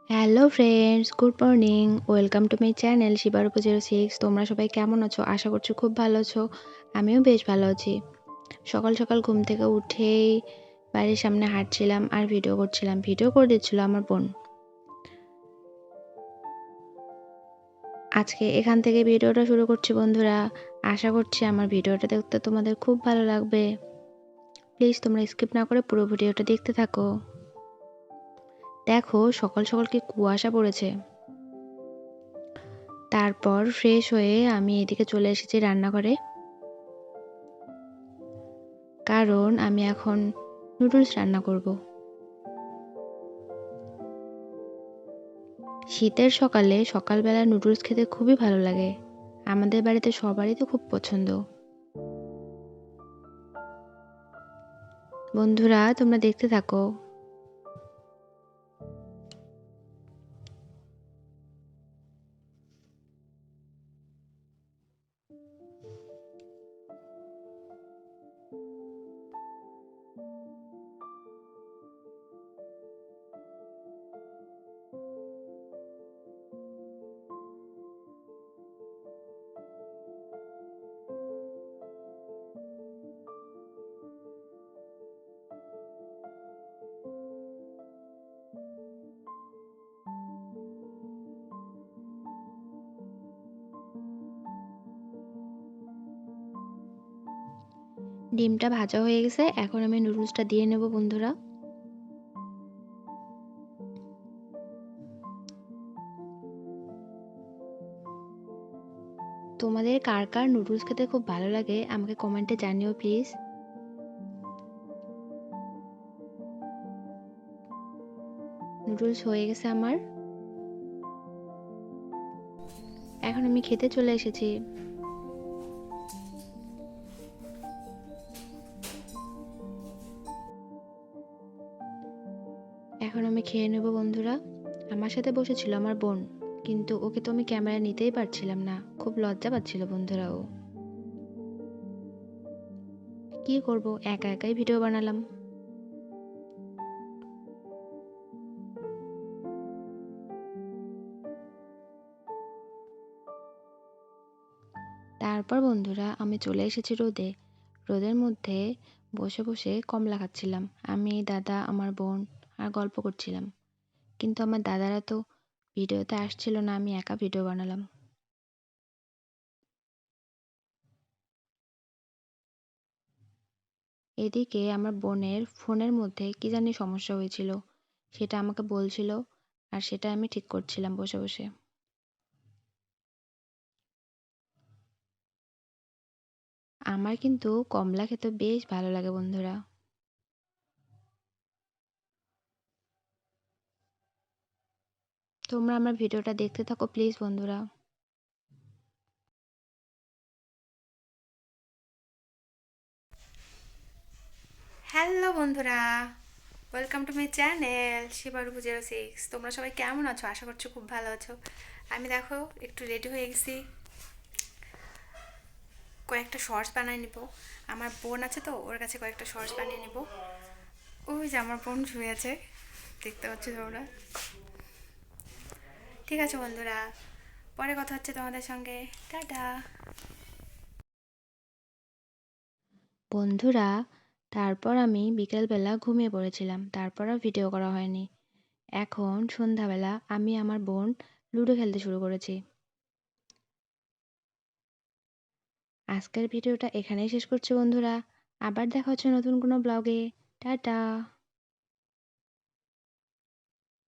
Hello friends, good morning. Welcome to my channel শিবারূপ06। তোমরা সবাই কেমন আছো? আশা করছি খুব ভালো আছো। আমিও বেশ ভালো আছি। সকাল সকাল ঘুম থেকে উঠেই বাড়ির সামনে হাঁটছিলাম আর ভিডিও করছিলাম। ভিডিও করে দিচ্ছিল আমার বোন। আজকে এখান থেকে ভিডিওটা শুরু করছি বন্ধুরা। আশা করছি আমার ভিডিওটা দেখতে তোমাদের খুব ভালো লাগবে। প্লিজ তোমরা স্কিপ না করে পুরো ভিডিওটা দেখতে থাকো। দেখো সকাল সকাল কি কুয়াশা পড়েছে। তারপর ফ্রেশ হয়ে আমি এদিকে চলে এসেছি রান্নাঘরে, কারণ আমি এখন নুডলস রান্না করব। শীতের সকালে সকালবেলা নুডলস খেতে খুবই ভালো লাগে। আমাদের বাড়িতে সবারই তো খুব পছন্দ। বন্ধুরা তোমরা দেখতে থাকো। ডিমটা ভাজা হয়ে গেছে, এখন আমি নুডলসটা দিয়ে নেব বন্ধুরা। তোমাদের কার কার নুডলস খেতে খুব ভালো লাগে আমাকে কমেন্টে জানিও প্লিজ। নুডলস হয়ে গেছে আমার, এখন আমি খেতে চলে এসেছি। এখন আমি খেয়ে নেব বন্ধুরা। আমার সাথে বসেছিল আমার বোন, কিন্তু ওকে তো আমি ক্যামেরা নিতেই পারছিলাম না, খুব লজ্জা পাচ্ছিল বন্ধুরা। ও কি করব, একা একাই ভিডিও বানালাম। তারপর বন্ধুরা আমি চলে এসেছি রোদে। রোদের মধ্যে বসে বসে কমলা খাচ্ছিলাম আমি, দাদা, আমার বোন আর গল্প করছিলাম। কিন্তু আমার দাদারা তো ভিডিওতে আসছিল না, আমি একা ভিডিও বানালাম। এদিকে আমার বোনের ফোনের মধ্যে কি জানি সমস্যা হয়েছিল, সেটা আমাকে বলছিল, আর সেটা আমি ঠিক করছিলাম বসে বসে। আমার কিন্তু কমলা খেতে বেশ ভালো লাগে বন্ধুরা। তোমরা আমার ভিডিওটা দেখতে থাকো প্লিজ বন্ধুরা। হ্যালো বন্ধুরা, ওয়েলকাম টু মাই চ্যানেল শিবারূপ06। তোমরা সবাই কেমন আছো? আশা করছো খুব ভালো আছো। আমি দেখো একটু রেডি হয়ে গেছি, কয়েকটা শর্টস বানিয়ে নিব। আমার বোন আছে তো, ওর কাছে কয়েকটা শর্টস বানিয়ে নিব। ওই যে আমার বোন শুয়ে আছে, দেখতে পাচ্ছ তোমরা। ঠিক আছে বন্ধুরা, পরে কথা হচ্ছে তোমাদের সঙ্গে। টাটা। বন্ধুরা তারপর আমি বিকেলবেলা ঘুমিয়ে পড়েছিলাম, তারপর আর ভিডিও করা হয়নি। এখন সন্ধ্যাবেলা আমি আমার বোন লুডো খেলতে শুরু করেছি। আজকের ভিডিওটা এখানেই শেষ করছি বন্ধুরা। আবার দেখা হচ্ছে নতুন কোনো ব্লগে। টাটা।